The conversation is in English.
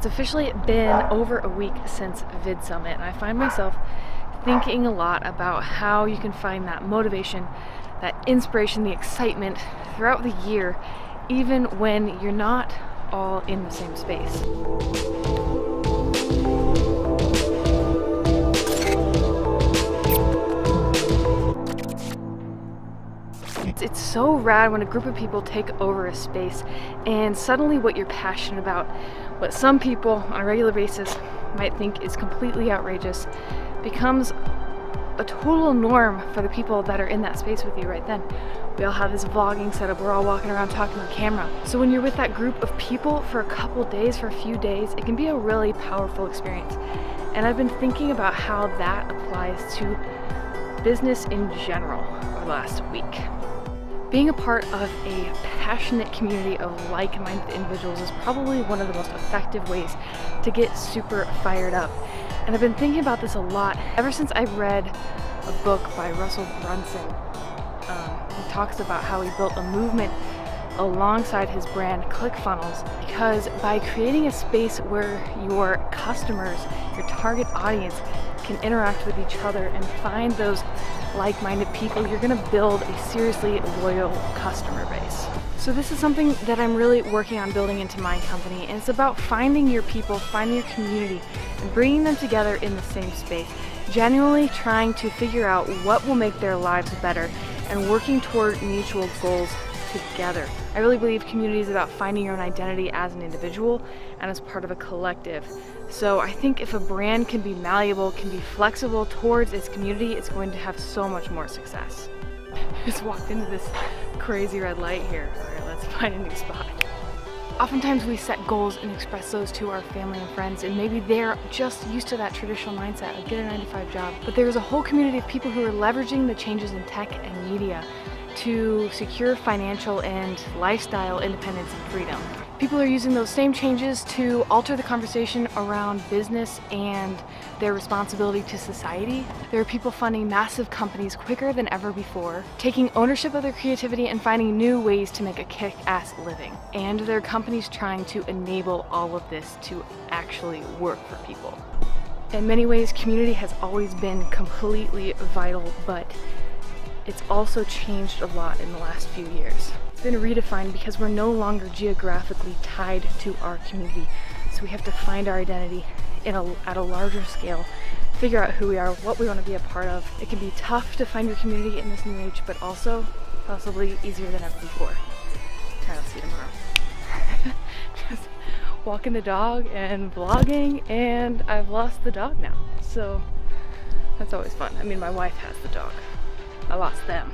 It's officially been over a week since Vidsummit, and I find myself thinking a lot about how you can find that motivation, that inspiration, the excitement throughout the year, even when you're not all in the same space. It's so rad when a group of people take over a space and suddenly what you're passionate about, what some people on a regular basis might think is completely outrageous, becomes a total norm for the people that are in that space with you right then. We all have this vlogging setup, we're all walking around talking on camera. So when you're with that group of people for a couple days, for a few days, it can be a really powerful experience. And I've been thinking about how that applies to business in general over the last week. Being a part of a passionate community of like-minded individuals is probably one of the most effective ways to get super fired up. And I've been thinking about this a lot ever since I read a book by Russell Brunson. He talks about how he built a movement alongside his brand ClickFunnels, because by creating a space where your customers, your target audience, can interact with each other and find those like-minded people, you're going to build a seriously loyal customer base. So this is something that I'm really working on building into my company, and it's about finding your people, finding your community, and bringing them together in the same space, genuinely trying to figure out what will make their lives better and working toward mutual goals together. I really believe community is about finding your own identity as an individual and as part of a collective. So I think if a brand can be malleable, can be flexible towards its community, it's going to have so much more success. I just walked into this crazy red light here. All right, let's find a new spot. Oftentimes we set goals and express those to our family and friends, and maybe they're just used to that traditional mindset of get a 9-to-5 job. But there's a whole community of people who are leveraging the changes in tech and media to secure financial and lifestyle independence and freedom. People are using those same changes to alter the conversation around business and their responsibility to society. There are people funding massive companies quicker than ever before, taking ownership of their creativity and finding new ways to make a kick-ass living. And there are companies trying to enable all of this to actually work for people. In many ways, community has always been completely vital, but it's also changed a lot in the last few years. It's been redefined because we're no longer geographically tied to our community. So we have to find our identity at a larger scale, figure out who we are, what we want to be a part of. It can be tough to find your community in this new age, but also possibly easier than ever before. I'll see you tomorrow. Just walking the dog and vlogging, and I've lost the dog now. So that's always fun. I mean, my wife has the dog. I lost them.